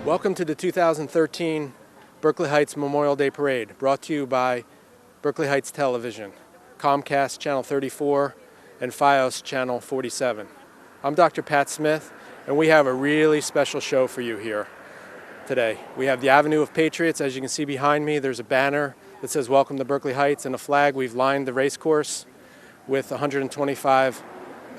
Welcome to the 2013 Berkeley Heights Memorial Day Parade, brought to you by Berkeley Heights Television, Comcast Channel 34, and FiOS Channel 47. I'm Dr. Pat Smith, and we have a really special show for you here today. We have the Avenue of Patriots. As you can see behind me, there's a banner that says Welcome to Berkeley Heights and a flag. We've lined the race course with 125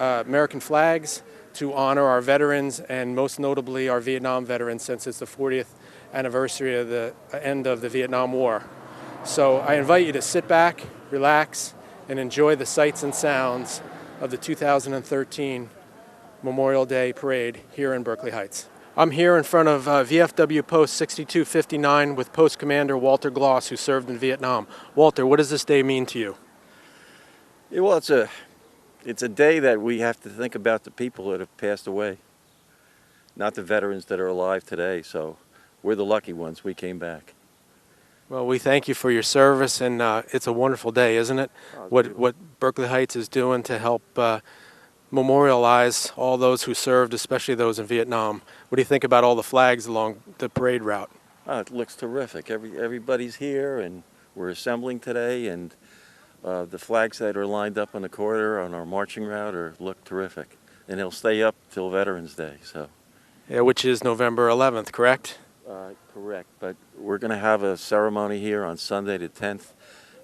American flags to honor our veterans, and most notably our Vietnam veterans, since it's the 40th anniversary of the end of the Vietnam War. So I invite you to sit back, relax, and enjoy the sights and sounds of the 2013 Memorial Day Parade here in Berkeley Heights. I'm here in front of VFW Post 6259 with Post Commander Walter Gloss, who served in Vietnam. Walter, what does this day mean to you? Yeah, well, it's a day that we have to think about the people that have passed away, not the veterans that are alive today. So we're the lucky ones. We came back. Well, we thank you for your service, and it's a wonderful day, isn't it? What Berkeley Heights is doing to help memorialize all those who served, especially those in Vietnam. What do you think about all the flags along the parade route? It looks terrific. Everybody's here, and we're assembling today, and the flags that are lined up on the corridor on our marching route look terrific, and they'll stay up till Veterans Day. So, yeah, which is November 11th, correct? Correct, but we're going to have a ceremony here on Sunday the 10th,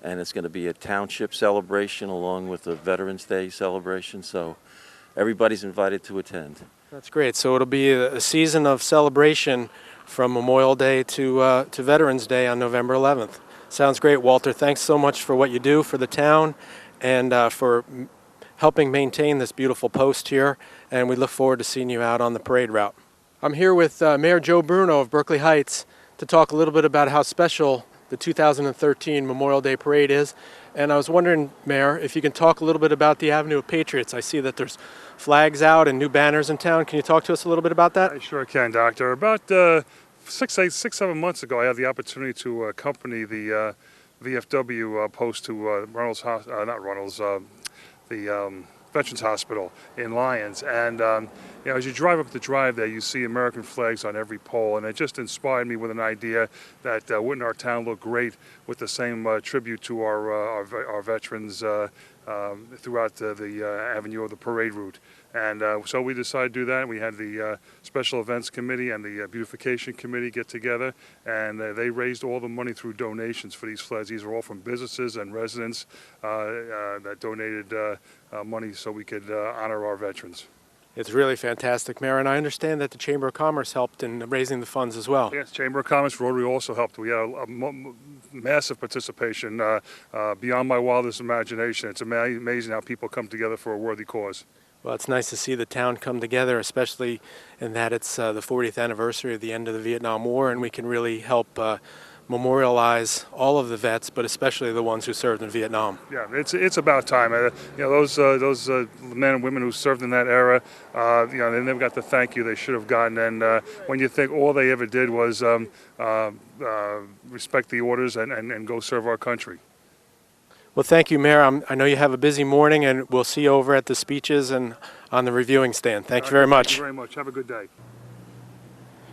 and it's going to be a township celebration along with the Veterans Day celebration, so everybody's invited to attend. That's great. So it'll be a season of celebration from Memorial Day to Veterans Day on November 11th. Sounds great, Walter. Thanks so much for what you do for the town and for helping maintain this beautiful post here, and we look forward to seeing you out on the parade route. I'm here with Mayor Joe Bruno of Berkeley Heights to talk a little bit about how special the 2013 Memorial Day Parade is. And I was wondering, Mayor, if you can talk a little bit about the Avenue of Patriots. I see that there's flags out and new banners in town. Can you talk to us a little bit about that? I sure can, Doctor. About 7 months ago, I had the opportunity to accompany the VFW post to the Veterans Hospital in Lyons, and as you drive up the drive there, you see American flags on every pole, and it just inspired me with an idea that wouldn't our town look great with the same tribute to our veterans throughout the avenue of the parade route. And so we decided to do that. We had the Special Events Committee and the Beautification Committee get together, and they raised all the money through donations for these flags. These are all from businesses and residents that donated money so we could honor our veterans. It's really fantastic, Mayor, and I understand that the Chamber of Commerce helped in raising the funds as well. Yes, Chamber of Commerce, Rotary also helped. We had a massive participation beyond my wildest imagination. It's amazing how people come together for a worthy cause. Well, it's nice to see the town come together, especially in that it's the 40th anniversary of the end of the Vietnam War, and we can really help memorialize all of the vets, but especially the ones who served in Vietnam. Yeah, it's about time. Those men and women who served in that era, they never got the thank you they should have gotten. And when you think all they ever did was respect the orders and go serve our country. Well, thank you, Mayor. I know you have a busy morning, and we'll see you over at the speeches and on the reviewing stand. Thank you very much. Thank you very much. Have a good day.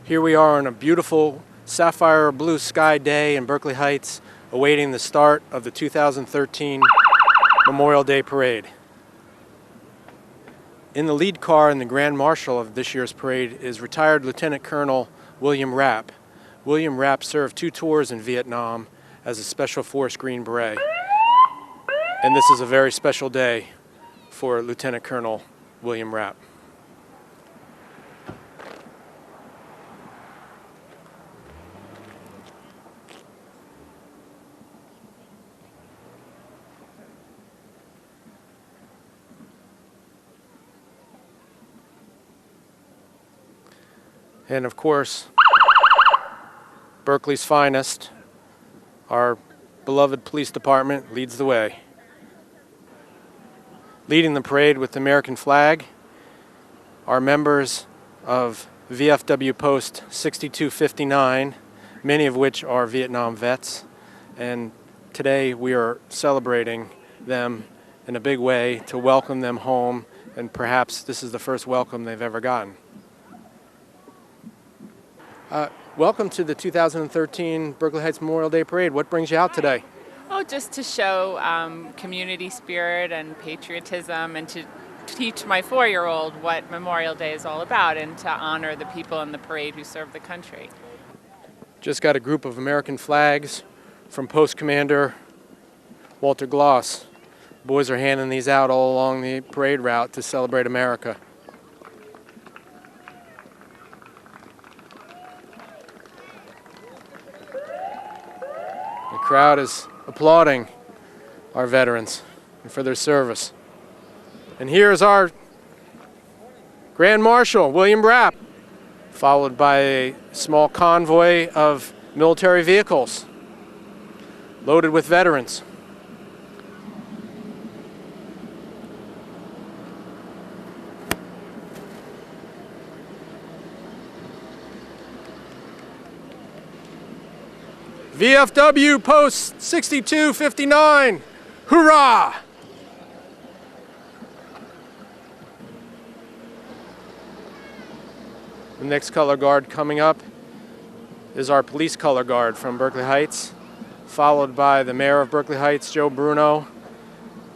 Here we are on a beautiful sapphire blue sky day in Berkeley Heights, awaiting the start of the 2013 Memorial Day Parade. In the lead car and the Grand Marshal of this year's parade is retired Lieutenant Colonel William Rapp. William Rapp served 2 tours in Vietnam as a Special Force Green Beret. And this is a very special day for Lieutenant Colonel William Rapp. And of course, Berkeley's finest, our beloved police department, leads the way. Leading the parade with the American flag are members of VFW Post 6259, many of which are Vietnam vets, and today we are celebrating them in a big way to welcome them home, and perhaps this is the first welcome they've ever gotten. Welcome to the 2013 Berkeley Heights Memorial Day Parade. What brings you out today? Oh, just to show community spirit and patriotism, and to teach my 4-year-old what Memorial Day is all about, and to honor the people in the parade who serve the country. Just got a group of American flags from Post Commander Walter Gloss. Boys are handing these out all along the parade route to celebrate America. The crowd is applauding our veterans and for their service. And here is our Grand Marshal, William Rapp, followed by a small convoy of military vehicles loaded with veterans. VFW Post 6259, hurrah! The next color guard coming up is our police color guard from Berkeley Heights, followed by the mayor of Berkeley Heights, Joe Bruno,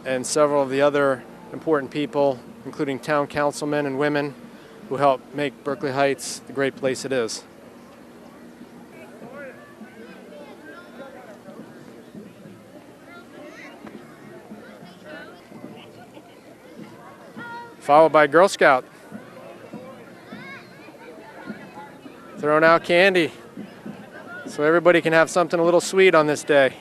and several of the other important people, including town councilmen and women who help make Berkeley Heights the great place it is. Followed by Girl Scout. Throwing out candy so everybody can have something a little sweet on this day.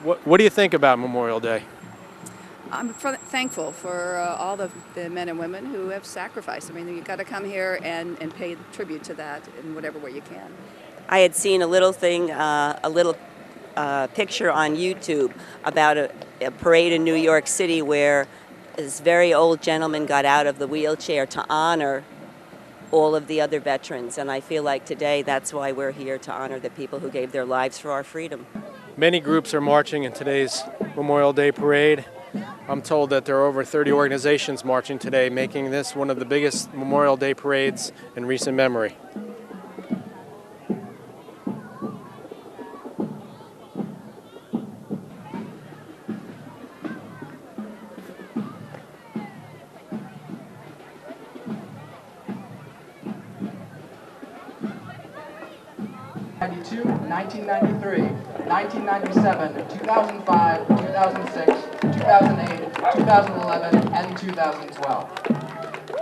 What do you think about Memorial Day? I'm thankful for all the men and women who have sacrificed. I mean, you've got to come here and pay tribute to that in whatever way you can. I had seen a little thing, picture on YouTube about a parade in New York City where this very old gentleman got out of the wheelchair to honor all of the other veterans. And I feel like today that's why we're here, to honor the people who gave their lives for our freedom. Many groups are marching in today's Memorial Day Parade. I'm told that there are over 30 organizations marching today, making this one of the biggest Memorial Day parades in recent memory. '92, 1993, 1997, 2005, 2006, 2008, 2011, and 2012.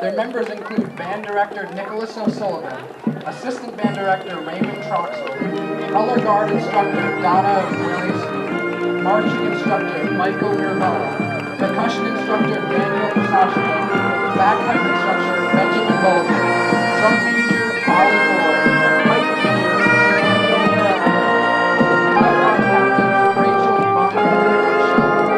Their members include Band Director Nicholas O'Sullivan, Assistant Band Director Raymond Troxel, Color Guard Instructor Donna Willis, Marching Instructor Michael Mirvella, Percussion Instructor Daniel Pasashio, Bagpipe Instructor Benjamin Bolger, Drum Major Holly Moore, Pipe Major Samuel Brown, Highline Captains Rachel Bonner and Sheldon.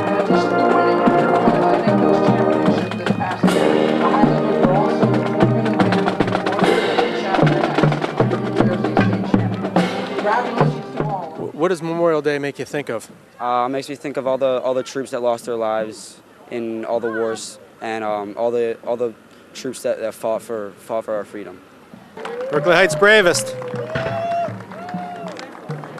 In addition to winning and highlighting those championships this past year, the Highlanders were also appointed and awarded the chapter next under New Jersey State Champion. Congratulations to all. What does Memorial Day make you think of? Makes me think of all the troops that lost their lives in all the wars, and all the troops that fought for our freedom. Berkeley Heights Bravest.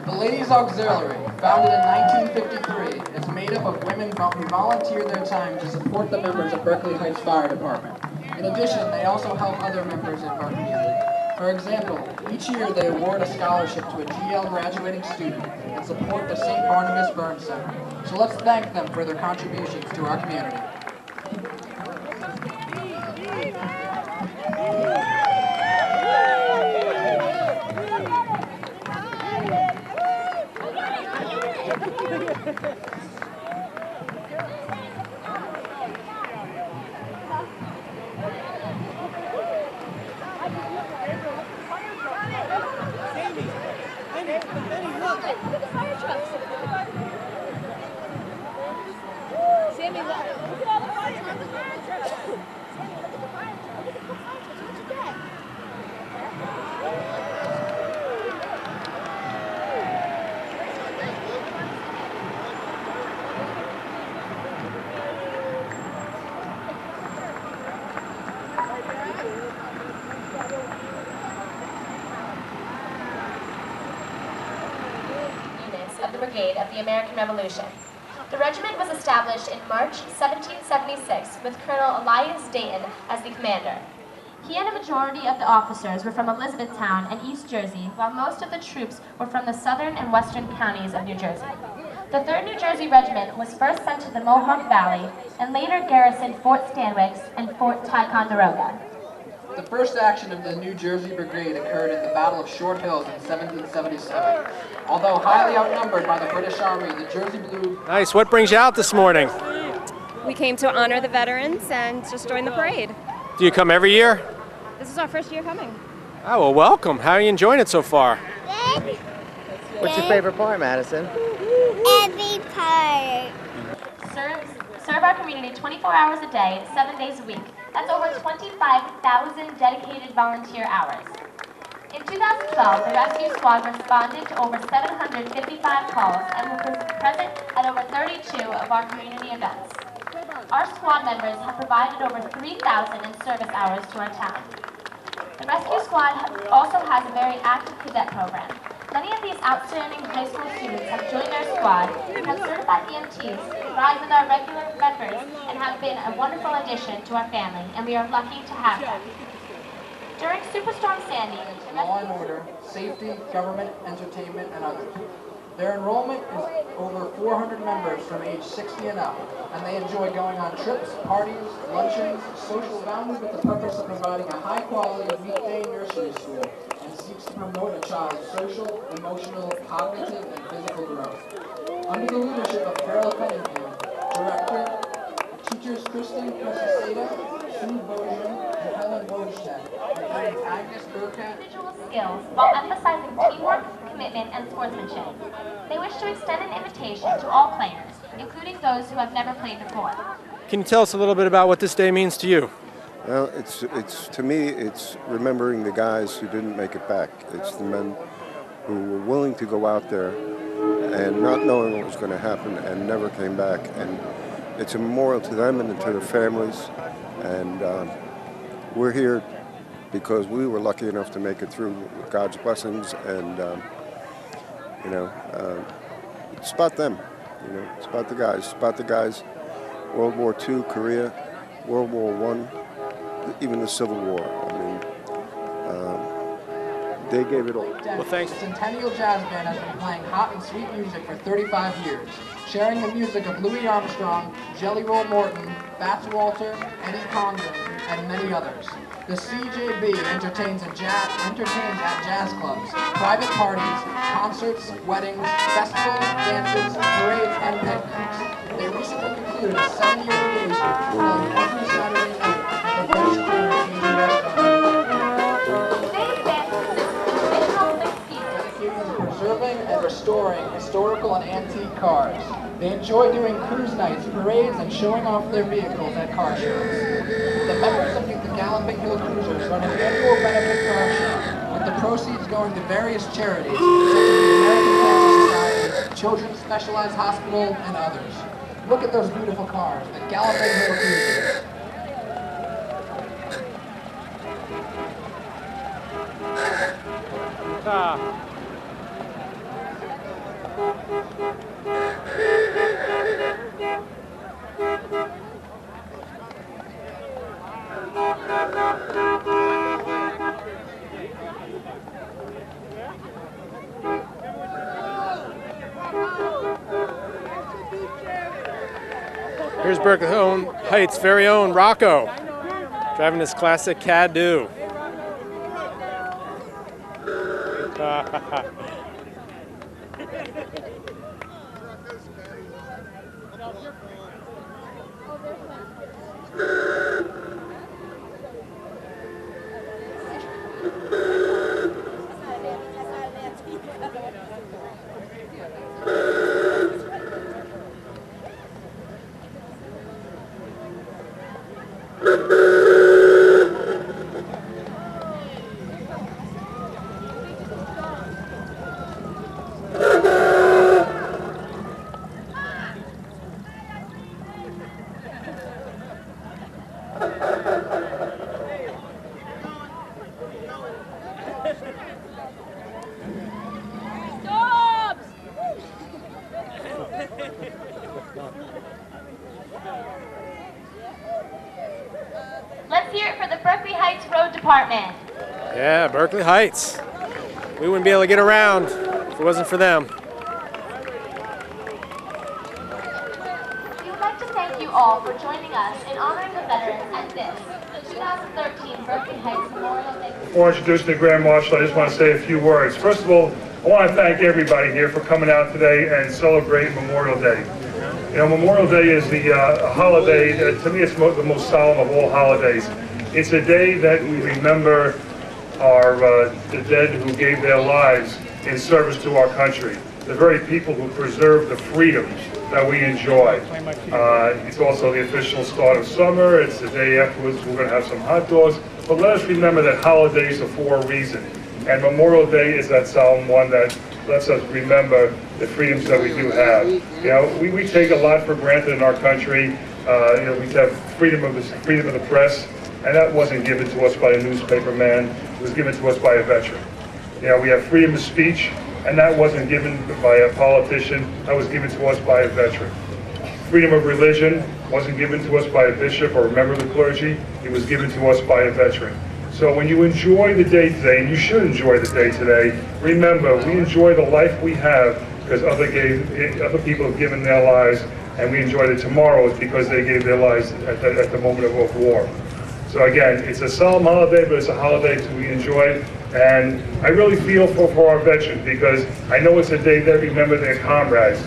The Ladies Auxiliary, founded in 1953, is made up of women who volunteer their time to support the members of Berkeley Heights Fire Department. In addition, they also help other members in our community. For example, each year they award a scholarship to a GL graduating student and support the St. Barnabas Burn Center. So let's thank them for their contributions to our community. Sammy, look at all Brigade of the American Revolution. The regiment was established in March 1776 with Colonel Elias Dayton as the commander. He and a majority of the officers were from Elizabethtown and East Jersey, while most of the troops were from the southern and western counties of New Jersey. The 3rd New Jersey Regiment was first sent to the Mohawk Valley and later garrisoned Fort Stanwix and Fort Ticonderoga. The first action of the New Jersey Brigade occurred in the Battle of Short Hills in 1777. Although highly outnumbered by the British Army, the Jersey Blue... Nice. What brings you out this morning? We came to honor the veterans and just join the parade. Do you come every year? This is our first year coming. Oh, well, welcome. How are you enjoying it so far? What's your favorite part, Madison? Every part. Serve our community 24 hours a day, 7 days a week. That's over 25,000 dedicated volunteer hours. In 2012, the rescue squad responded to over 755 calls and were present at over 32 of our community events. Our squad members have provided over 3,000 in service hours to our town. The rescue squad also has a very active cadet program. Many of these outstanding high school students have joined our squad, become certified EMTs, ride with our regular members, and have been a wonderful addition to our family, and we are lucky to have them. During Superstorm Sandy, Law and order, safety, government, entertainment, and others. Their enrollment is over 400 members from age 60 and up, and they enjoy going on trips, parties, luncheons, social founded with the purpose of providing a high-quality weekday nursery school and seeks to promote a child's social, emotional, cognitive, and physical growth. Under the leadership of Carol Cunningham, Director, teachers Kristen Presiceta, Sue Bojan, and Helen Wojtek, and Agnes Burkett, individual skills while emphasizing teamwork, commitment, and sportsmanship. They wish to extend an invitation to all players, including those who have never played before. Can you tell us a little bit about what this day means to you? Well, it's to me, it's remembering the guys who didn't make it back. It's the men who were willing to go out there and not knowing what was going to happen and never came back. And it's a memorial to them and to their families. And we're here because we were lucky enough to make it through with God's blessings. And it's about them. It's about the guys. It's about the guys. World War II, Korea, World War I, even the Civil War. I mean, they gave it all. Well, thanks. The Centennial Jazz Band has been playing hot and sweet music for 35 years, sharing the music of Louis Armstrong, Jelly Roll Morton, Bats Walter, Eddie Condon, and many others. The CJB entertains at jazz clubs, private parties, concerts, weddings, festivals, dances, parades, and picnics. They recently concluded a 7-year engagement held every Saturday night at the French Quarter Asian restaurant. Today's band consists of original 6 pieces. Dedicated to preserving and restoring historical and antique cars. They enjoy doing cruise nights, parades, and showing off their vehicles at car shows. The members of the Galloping Hill Cruisers run an annual benefit car show, with the proceeds going to various charities, such as the American Cancer Society, Children's Specialized Hospital, and others. Look at those beautiful cars, the Galloping Hill Cruisers. Here's Berkeley Heights' very own Rocco, driving his classic Caddo. Let's hear it for the Berkeley Heights Road Department. Yeah, Berkeley Heights. We wouldn't be able to get around if it wasn't for them. We would like to thank you all for joining us in honoring the veterans at this, the 2013 Berkeley Heights Memorial Day. Before introducing the Grand Marshal, I just want to say a few words. First of all, I want to thank everybody here for coming out today and celebrating Memorial Day. You know, Memorial Day is the holiday, to me it's the most solemn of all holidays. It's a day that we remember the dead who gave their lives in service to our country, the very people who preserve the freedoms that we enjoy. It's also the official start of summer. It's the day afterwards we're going to have some hot dogs. But let us remember that holidays are for a reason. And Memorial Day is that solemn one that lets us remember the freedoms that we do have. You know, we take a lot for granted in our country. You know, we have freedom of the press, and that wasn't given to us by a newspaper man. It was given to us by a veteran. You know, we have freedom of speech, and that wasn't given by a politician. That was given to us by a veteran. Freedom of religion wasn't given to us by a bishop or a member of the clergy. It was given to us by a veteran. So when you enjoy the day today, and you should enjoy the day today, remember, we enjoy the life we have because other people have given their lives, and we enjoy the tomorrows because they gave their lives at the moment of war. So again, it's a solemn holiday, but it's a holiday to be enjoyed. And I really feel for our veterans because I know it's a day that remember their comrades.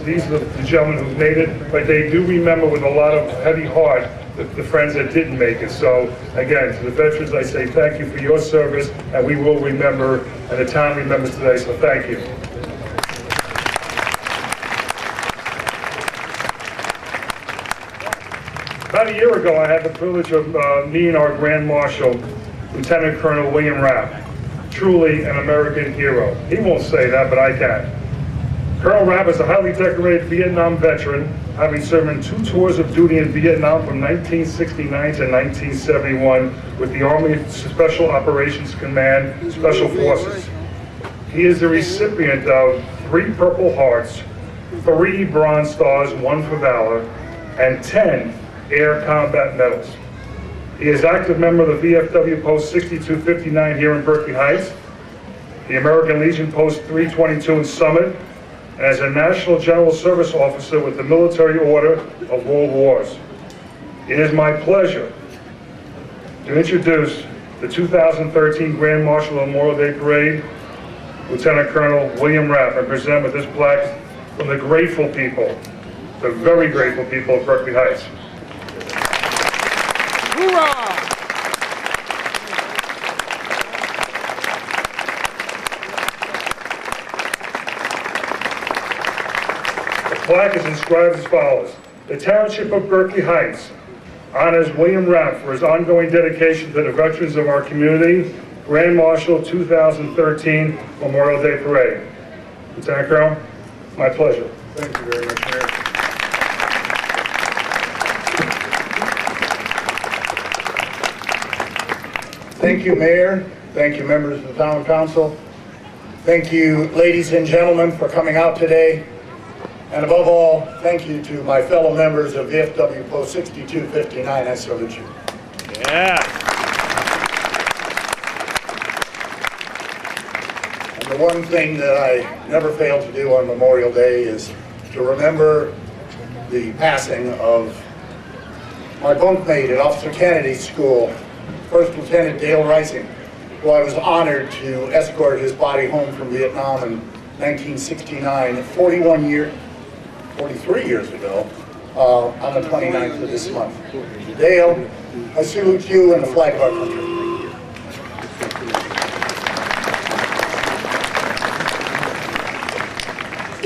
These are the gentlemen who made it, but they do remember with a lot of heavy heart the friends that didn't make it. So again, to the veterans, I say thank you for your service, and we will remember, and the town remembers today, so thank you. About a year ago, I had the privilege of meeting our Grand Marshal, Lieutenant Colonel William Rapp, truly an American hero. He won't say that, but I can. Colonel Rapp is a highly decorated Vietnam veteran, having served in 2 tours of duty in Vietnam from 1969 to 1971 with the Army Special Operations Command Special Forces. He is the recipient of 3 Purple Hearts, 3 Bronze Stars, 1 for Valor, and 10 Air Combat Medals. He is active member of the VFW Post 6259 here in Berkeley Heights, the American Legion Post 322 in Summit, and as a National General Service Officer with the Military Order of World Wars. It is my pleasure to introduce the 2013 Grand Marshal Memorial Day Parade, Lieutenant Colonel William Rapp, and present with this plaque from the grateful people, the very grateful people of Berkeley Heights. Hoorah! The plaque is inscribed as follows. The Township of Berkeley Heights honors William Rapp for his ongoing dedication to the veterans of our community. Grand Marshal 2013 Memorial Day Parade. Lieutenant Colonel, my pleasure. Thank you very much, Mayor. Thank you, Mayor. Thank you, members of the Town Council. Thank you, ladies and gentlemen, for coming out today. And above all, thank you to my fellow members of VFW Post 6259. I salute you. Yeah. And the one thing that I never fail to do on Memorial Day is to remember the passing of my bunkmate at Officer Kennedy's School, First Lieutenant Dale Rising, who I was honored to escort his body home from Vietnam in 1969, 43 years ago, on the 29th of this month. Dale, I salute you and the flag of our country.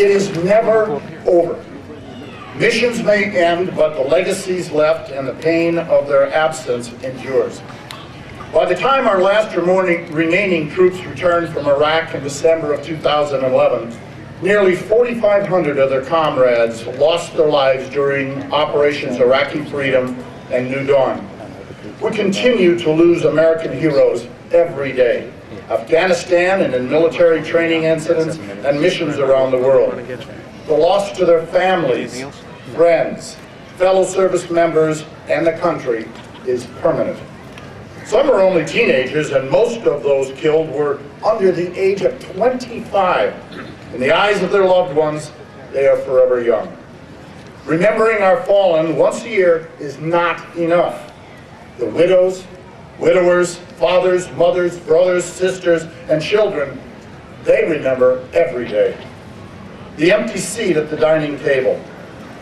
It is never over. Missions may end, but the legacies left and the pain of their absence endures. By the time our last remaining troops returned from Iraq in December of 2011, nearly 4,500 of their comrades lost their lives during Operations Iraqi Freedom and New Dawn. We continue to lose American heroes every day. Afghanistan and in military training incidents and missions around the world. The loss to their families, friends, fellow service members, and the country is permanent. Some are only teenagers, and most of those killed were under the age of 25. In the eyes of their loved ones, they are forever young. Remembering our fallen once a year is not enough. The widows, widowers, fathers, mothers, brothers, sisters, and children, they remember every day. The empty seat at the dining table,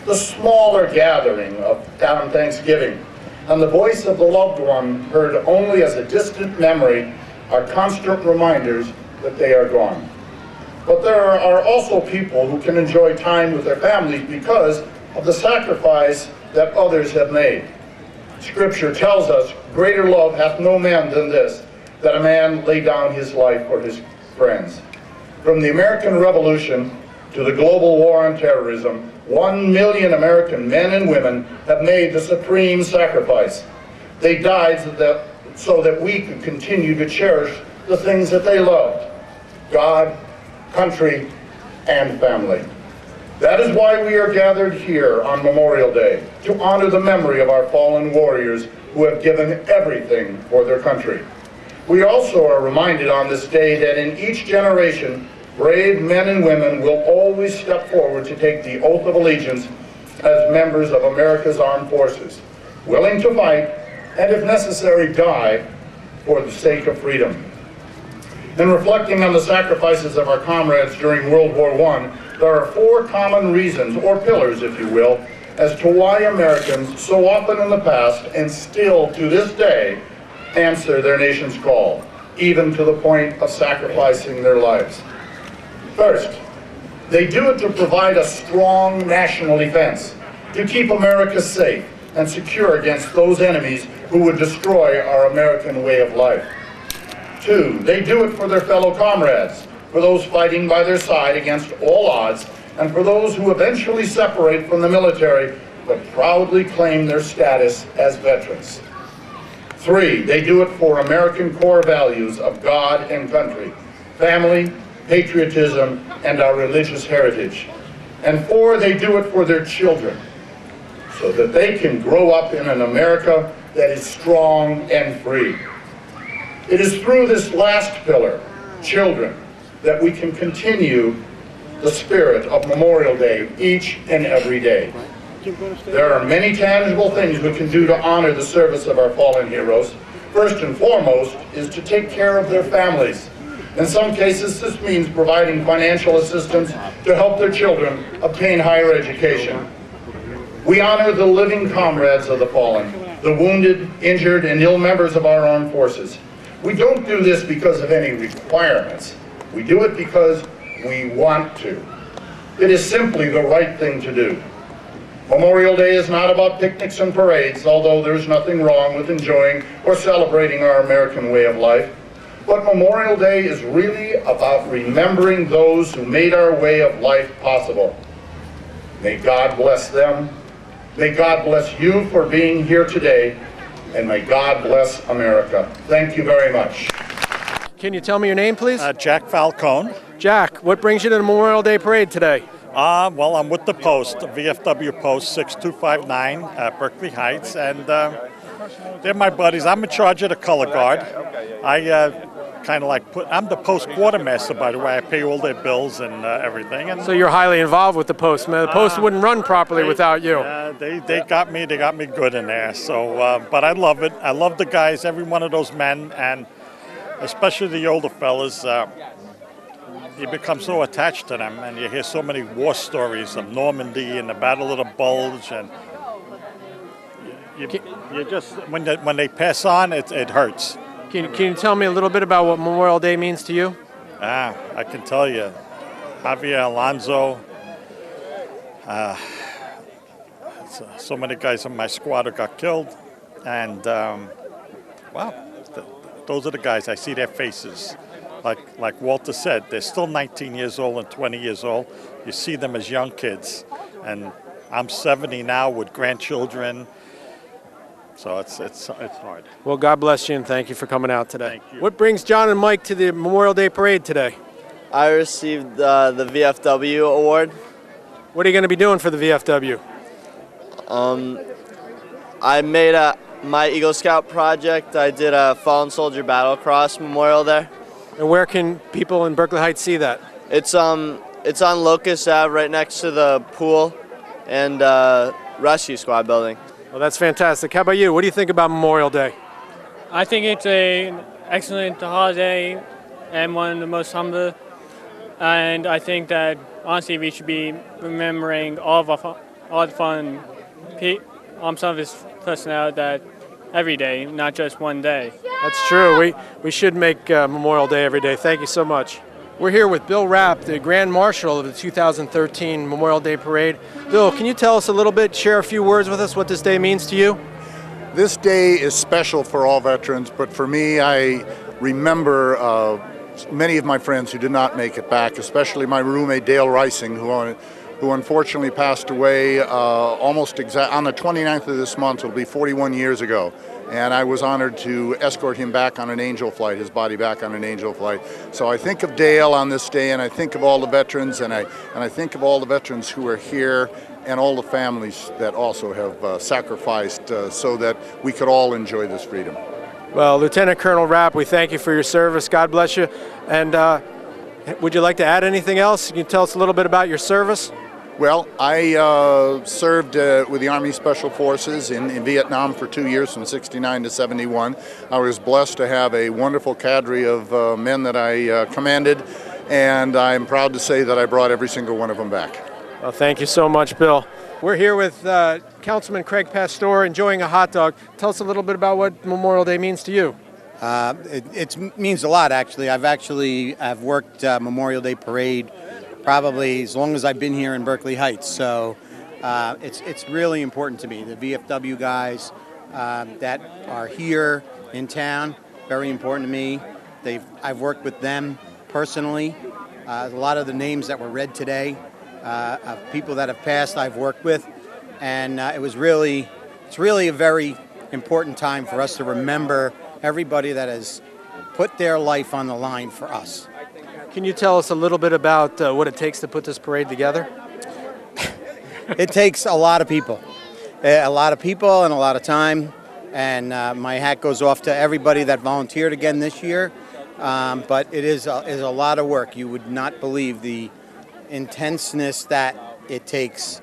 the smaller gathering on Thanksgiving, and the voice of the loved one heard only as a distant memory are constant reminders that they are gone. But there are also people who can enjoy time with their families because of the sacrifice that others have made. Scripture tells us, greater love hath no man than this, that a man lay down his life for his friends. From the American Revolution to the global war on terrorism, 1 million American men and women have made the supreme sacrifice. They died so that we could continue to cherish the things that they loved: God, country, and family. That is why we are gathered here on Memorial Day, to honor the memory of our fallen warriors who have given everything for their country. We also are reminded on this day that in each generation, brave men and women will always step forward to take the oath of allegiance as members of America's armed forces, willing to fight and, if necessary, die for the sake of freedom. In reflecting on the sacrifices of our comrades during World War I, there are 4 common reasons, or pillars if you will, as to why Americans so often in the past and still to this day answer their nation's call, even to the point of sacrificing their lives. First, they do it to provide a strong national defense, to keep America safe and secure against those enemies who would destroy our American way of life. 2, they do it for their fellow comrades, for those fighting by their side against all odds, and for those who eventually separate from the military but proudly claim their status as veterans. 3, they do it for American core values of God and country, family, patriotism, and our religious heritage. And 4, they do it for their children, so that they can grow up in an America that is strong and free. It is through this last pillar, children, that we can continue the spirit of Memorial Day each and every day. There are many tangible things we can do to honor the service of our fallen heroes. First and foremost is to take care of their families. In some cases, this means providing financial assistance to help their children obtain higher education. We honor the living comrades of the fallen, the wounded, injured, and ill members of our armed forces. We don't do this because of any requirements. We do it because we want to. It is simply the right thing to do. Memorial Day is not about picnics and parades, although there's nothing wrong with enjoying or celebrating our American way of life. But Memorial Day is really about remembering those who made our way of life possible. May God bless them. May God bless you for being here today. And may God bless America. Thank you very much. Can you tell me your name, please? Jack Falcone. Jack, what brings you to the Memorial Day Parade today? Well, I'm with the Post, the VFW Post 6259 at Berkeley Heights, and they're my buddies. I'm in charge of the color guard. I kind of I'm the Post quartermaster, by the way. I pay all their bills and everything. And so you're highly involved with the Post, man. The Post wouldn't run properly without you. They got me good in there. So, but I love it. I love the guys, every one of those men, and especially the older fellas. You become so attached to them, and you hear so many war stories of Normandy and the Battle of the Bulge, and you just when they pass on, it hurts. Can you tell me a little bit about what Memorial Day means to you? I can tell you, Javier Alonso. So many guys in my squad who got killed, and those are the guys. I see their faces. Like Walter said, they're still 19 years old and 20 years old. You see them as young kids. And I'm 70 now with grandchildren. So it's hard. Well, God bless you and thank you for coming out today. Thank you. What brings John and Mike to the Memorial Day Parade today? I received the VFW award. What are you going to be doing for the VFW? I made a my Eagle Scout project. I did a Fallen Soldier Battle Cross memorial there. And where can people in Berkeley Heights see that? It's on Locust Ave, right next to the pool and rescue squad building. Well, that's fantastic. How about you? What do you think about Memorial Day? I think it's an excellent holiday and one of the most humble. And I think that honestly we should be remembering all the fun some of his personnel that every day, not just one day. That's true. We should make Memorial Day every day. Thank you so much. We're here with Bill Rapp, the Grand Marshal of the 2013 Memorial Day Parade. Bill, can you tell us a little bit, share a few words with us, what this day means to you? This day is special for all veterans, but for me, I remember many of my friends who did not make it back, especially my roommate Dale Rising, who unfortunately passed away on the 29th of this month. It'll be 41 years ago. And I was honored to escort him back on an Angel flight, his body back on an Angel flight. So I think of Dale on this day, and I think of all the veterans, and I think of all the veterans who are here, and all the families that also have sacrificed so that we could all enjoy this freedom. Well, Lieutenant Colonel Rapp, we thank you for your service. God bless you. And would you like to add anything else? Can you tell us a little bit about your service? Well, I served with the Army Special Forces in Vietnam for 2 years, from 69 to 71. I was blessed to have a wonderful cadre of men that I commanded, and I'm proud to say that I brought every single one of them back. Well, thank you so much, Bill. We're here with Councilman Craig Pastor enjoying a hot dog. Tell us a little bit about what Memorial Day means to you. It means a lot, actually. I've worked Memorial Day Parade probably as long as I've been here in Berkeley Heights. So it's really important to me. The VFW guys that are here in town, very important to me. I've worked with them personally. A lot of the names that were read today of people that have passed I've worked with. And it's really a very important time for us to remember everybody that has put their life on the line for us. Can you tell us a little bit about what it takes to put this parade together? It takes a lot of people and a lot of time. And my hat goes off to everybody that volunteered again this year. But it is a lot of work. You would not believe the intenseness that it takes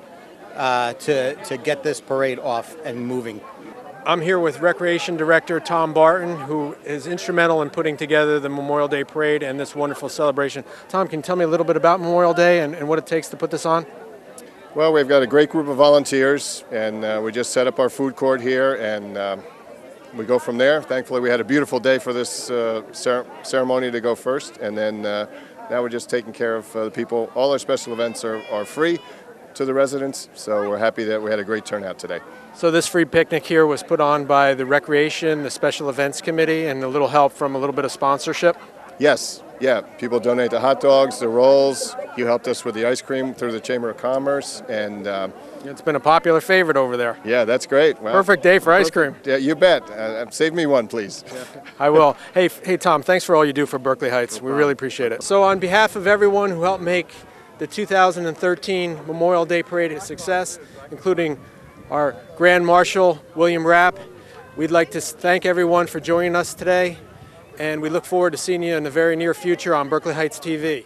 to get this parade off and moving. I'm here with Recreation Director Tom Barton, who is instrumental in putting together the Memorial Day Parade and this wonderful celebration. Tom, can you tell me a little bit about Memorial Day and what it takes to put this on? Well, we've got a great group of volunteers, and we just set up our food court here, and we go from there. Thankfully, we had a beautiful day for this ceremony to go first, and then now we're just taking care of the people. All our special events are free to the residents, so we're happy that we had a great turnout today. So this free picnic here was put on by the Recreation, the Special Events Committee, and a little help from a little bit of sponsorship? Yes, yeah. People donate the hot dogs, the rolls. You helped us with the ice cream through the Chamber of Commerce, and it's been a popular favorite over there. Yeah, that's great. Well, perfect day for ice cream. Yeah, you bet. Save me one, please. I will. Hey, Tom, thanks for all you do for Berkeley Heights. We really appreciate it. So on behalf of everyone who helped make the 2013 Memorial Day Parade a success, including our Grand Marshal, William Rapp, we'd like to thank everyone for joining us today, and we look forward to seeing you in the very near future on Berkeley Heights TV.